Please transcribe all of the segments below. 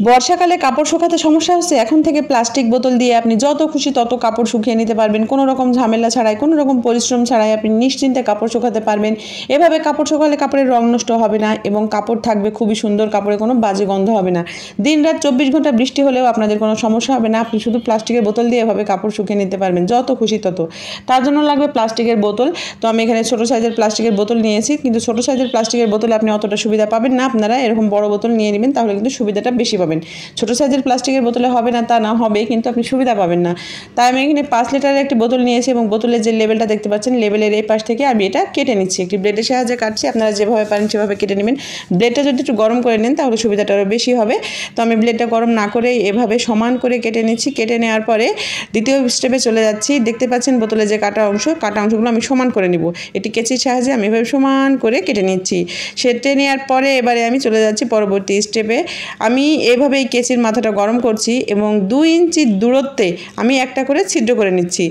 বর্ষাকালে কাপড় শুকাতে সমস্যা হচ্ছে, এখন থেকে প্লাস্টিক বোতল দিয়ে আপনি যত খুশি তত কাপড় শুকিয়ে নিতে পারবেন, কোনো রকম ঝামেলা ছাড়াই, কোনো রকম পরিশ্রম ছাড়াই আপনি নিশ্চিন্তে কাপড় শুকাতে পারবেন। এভাবে কাপড় শুকালে কাপড়ের রং নষ্ট হবে না এবং কাপড় থাকবে খুবই সুন্দর, কাপড়ে কোনো বাজে গন্ধ হবে না। দিন রাত 24 ঘন্টা বৃষ্টি হলেও আপনাদের কোনো সমস্যা হবে না। আপনি শুধু প্লাস্টিকের বোতল দিয়ে এভাবে কাপড় শুকিয়ে নিতে পারবেন যত খুশি তত। তার জন্য লাগবে প্লাস্টিকের বোতল। তো আমি এখানে ছোটো সাইজের প্লাস্টিকের বোতল নিয়েছি, কিন্তু ছোটো সাইজের প্লাস্টিকের বোতলে আপনি অতটা সুবিধা পাবেন না। আপনারা এরকম বড় বোতল নিয়ে নেবেন, তাহলে কিন্তু সুবিধাটা বেশি পাবেন। ছোটো সাইজের প্লাস্টিকের বোতলে হবে না তা না, হবে, কিন্তু আপনি সুবিধা পাবেন না। তাই আমি এখানে 5 লিটারের একটি বোতল নিয়েছি এবং বোতলের যে লেবেলটা দেখতে পাচ্ছেন, লেবেলের এই পাশ থেকে আমি এটা কেটে নিচ্ছি। একটি ব্লেডের সাহায্যে কাটছি, আপনারা যেভাবে পারেন সেভাবে কেটে নেবেন। ব্লেডটা যদি একটু গরম করে নেন তাহলে সুবিধাটা আরও বেশি হবে। তো আমি ব্লেডটা গরম না করে এভাবে সমান করে কেটে নিচ্ছি। কেটে নেওয়ার পরে দ্বিতীয় স্টেপে চলে যাচ্ছি। দেখতে পাচ্ছেন বোতলের যে কাটা অংশগুলো আমি সমান করে নিব। এটি কেচির সাহায্যে আমি এভাবে সমান করে কেটে নিচ্ছি। কেটে নেওয়ার পরে এবারে আমি চলে যাচ্ছি পরবর্তী স্টেপে। আমি এভাবে এই কেচির মাথাটা গরম করছি এবং 2 ইঞ্চি দূরত্বে আমি একটা করে ছিদ্র করে নিচ্ছি।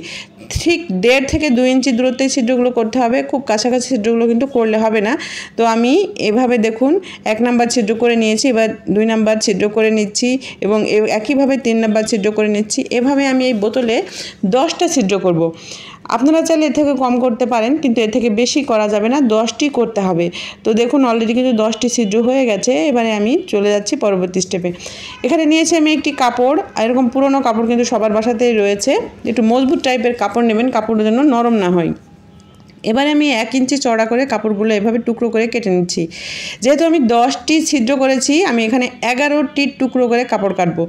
ঠিক 1.5 থেকে 2 ইঞ্চি দূরত্বে ছিদ্রগুলো করতে হবে, খুব কাছাকাছি ছিদ্রগুলো কিন্তু করলে হবে না। তো আমি এভাবে দেখুন 1 নাম্বার ছিদ্র করে নিয়েছি, এবার 2 নাম্বার ছিদ্র করে নিচ্ছি এবং একইভাবে 3 নাম্বার ছিদ্র করে নিচ্ছি। এভাবে আমি এই বোতলে 10টা ছিদ্র করব। আপনারা চাইলে এর থেকে কম করতে পারেন, কিন্তু এর থেকে বেশি করা যাবে না, 10টি করতে হবে। তো দেখুন অলরেডি কিন্তু 10টি ছিদ্র হয়ে গেছে। এবারে আমি চলে যাচ্ছি পরবর্তী স্টেপে। এখানে নিয়েছি আমি একটি কাপড়, এরকম পুরনো কাপড় কিন্তু সবার বাসাতেই রয়েছে। একটু মজবুত টাইপের কাপড় নেবেন, কাপড়ের জন্য নরম না হয়। এবারে আমি 1 ইঞ্চি চওড়া করে কাপড়গুলো এভাবে টুকরো করে কেটে নিচ্ছি। যেহেতু আমি 10টি ছিদ্র করেছি, আমি এখানে 11টি টুকরো করে কাপড় কাটবো।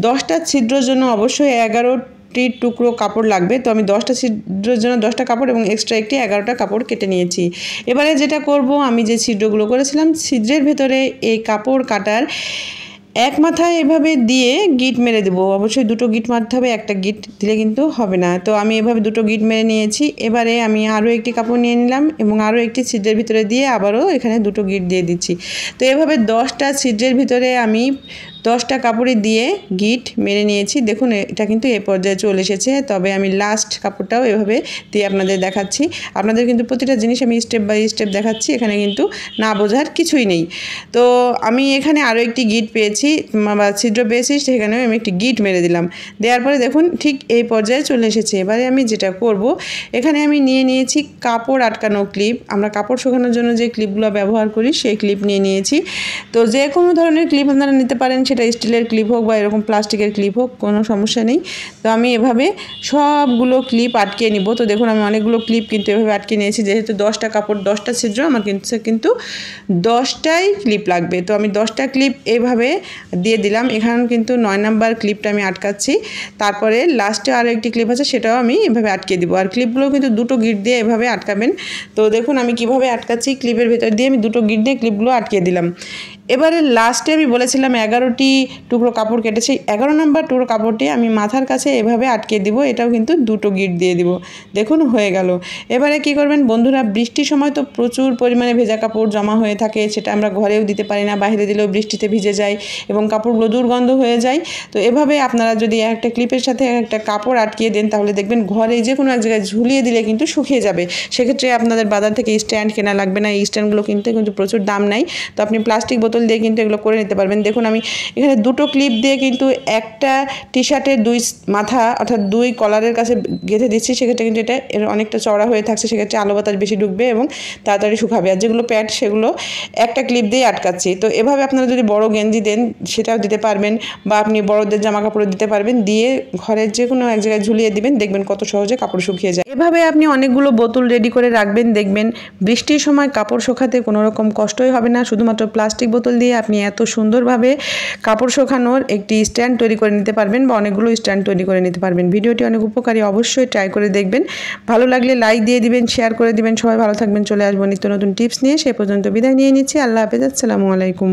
10টা ছিদ্রের জন্য অবশ্যই 11টি টুকরো কাপড় লাগবে। তো আমি 10টা ছিদ্রের জন্য 10টা কাপড় এবং এক্সট্রা একটি 11টা কাপড় কেটে নিয়েছি। এবারে যেটা করব, আমি যে ছিদ্রগুলো করেছিলাম ছিদ্রের ভেতরে এই কাপড় কাটার এক মাথায় এভাবে দিয়ে গিট মেরে দেবো। অবশ্যই 2টো গিট মারতে হবে, একটা গিট দিলে কিন্তু হবে না। তো আমি এভাবে 2টো গিট মেরে নিয়েছি। এবারে আমি আরও একটি কাপড় নিয়ে নিলাম এবং আরও একটি ছিদ্রের ভিতরে দিয়ে আবারও এখানে 2টো গিট দিয়ে দিচ্ছি। তো এভাবে 10টা ছিদ্রের ভিতরে আমি 10টা কাপড়ে দিয়ে গিট মেরে নিয়েছি। দেখুন এটা কিন্তু এই পর্যায়ে চলে এসেছে। তবে আমি লাস্ট কাপড়টাও এভাবে দিয়ে আপনাদের দেখাচ্ছি। আপনাদের কিন্তু প্রতিটা জিনিস আমি স্টেপ বাই স্টেপ দেখাচ্ছি, এখানে কিন্তু না বোঝার কিছুই নেই। তো আমি এখানে আরও একটি গিট পেয়েছি বা ছিদ্র পেয়েছি, সেখানেও আমি একটি গিট মেরে দিলাম। দেওয়ার পরে দেখুন ঠিক এই পর্যায়ে চলে এসেছে। এবারে আমি যেটা করব, এখানে আমি নিয়ে নিয়েছি কাপড় আটকানো ক্লিপ। আমরা কাপড় শুকানোর জন্য যে ক্লিপগুলো ব্যবহার করি সেই ক্লিপ নিয়ে নিয়েছি। তো যে কোনো ধরনের ক্লিপ আপনারা নিতে পারেন, সেটা স্টিলের ক্লিপ হোক বা এরকম প্লাস্টিকের ক্লিপ হোক, কোনো সমস্যা নেই। তো আমি এভাবে সবগুলো ক্লিপ আটকে নিব। তো দেখুন আমি অনেকগুলো ক্লিপ কিন্তু এভাবে আটকে নিয়েছি। যেহেতু 10টা কাপড় 10টা ছিদ্র, আমার কিন্তু 10টাই ক্লিপ লাগবে। তো আমি 10টা ক্লিপ এইভাবে দিয়ে দিলাম। এখানে কিন্তু 9 নাম্বার ক্লিপটা আমি আটকাচ্ছি। তারপরে লাস্টে আরও একটি ক্লিপ আছে, সেটাও আমি এভাবে আটকে দিব। আর ক্লিপগুলো কিন্তু 2টো গিট দিয়ে এভাবে আটকাবেন। তো দেখুন আমি কিভাবে আটকাচ্ছি, ক্লিপের ভেতর দিয়ে আমি 2টো গিট দিয়ে ক্লিপগুলো আটকে দিলাম। এবারে লাস্টে আমি বলেছিলাম 11টি টুকরো কাপড় কেটেছি, 11 নাম্বার টুকরো কাপড়টি আমি মাথার কাছে এভাবে আটকে দিব। এটাও কিন্তু 2টো গিট দিয়ে দিব। দেখুন হয়ে গেল। এবারে কি করবেন বন্ধুরা, বৃষ্টির সময় তো প্রচুর পরিমাণে ভেজা কাপড় জমা হয়ে থাকে, সেটা আমরা ঘরেও দিতে পারি না, বাইরে দিলেও বৃষ্টিতে ভিজে যায় এবং কাপড়গুলো দুর্গন্ধ হয়ে যায়। তো এভাবে আপনারা যদি একটা ক্লিপের সাথে একটা কাপড় আটকিয়ে দেন, তাহলে দেখবেন ঘরে যে কোনো এক জায়গায় ঝুলিয়ে দিলে কিন্তু শুকিয়ে যাবে। সেক্ষেত্রে আপনাদের বাজার থেকে স্ট্যান্ড কেনা লাগবে না। এই স্ট্যান্ডগুলো কিন্তু প্রচুর দাম নেয়। তো আপনি প্লাস্টিক বোতল দিয়ে কিন্তু এগুলো করে নিতে পারবেন। দেখুন আমি এখানে 2টো ক্লিপ দিয়ে কিন্তু একটা টি শার্টের 2 মাথা অর্থাৎ 2 কলারের কাছে গেঁথে দিচ্ছি। সেক্ষেত্রে কিন্তু এটা অনেকটা চড়া হয়ে থাকছে, সেক্ষেত্রে আলো বাতাস বেশি ঢুকবে এবং তাড়াতাড়ি শুকাবে। আর যেগুলো প্যাড সেগুলো একটা ক্লিপ দিয়ে আটকাচ্ছি। তো এভাবে আপনারা যদি বড় গেঞ্জি দেন সেটাও দিতে পারবেন, বা আপনি বড়দের জামা কাপড় দিতে পারবেন, দিয়ে ঘরের যে কোনো এক জায়গায় ঝুলিয়ে দিবেন, দেখবেন কত সহজে কাপড় শুকিয়ে যায়। এভাবে আপনি অনেকগুলো বোতল রেডি করে রাখবেন, দেখবেন বৃষ্টির সময় কাপড় শুকাতে কোনো রকম কষ্টই হবে না। শুধুমাত্র প্লাস্টিক বোতল দিয়ে আপনি এত সুন্দরভাবে কাপড় শুকানোর একটি স্ট্যান্ড তৈরি করে নিতে পারবেন বা অনেকগুলো স্ট্যান্ড তৈরি করে নিতে পারবেন। ভিডিওটি অনেক উপকারী, অবশ্যই ট্রাই করে দেখবেন। ভালো লাগলে লাইক দিয়ে দিবেন, শেয়ার করে দিবেন। সবাই ভালো থাকবেন। চলে আসবো নিত্য নতুন টিপস নিয়ে। সে পর্যন্ত বিদায় নিয়ে নিচ্ছি। আল্লাহ হাফেজ, আসসালামু আলাইকুম।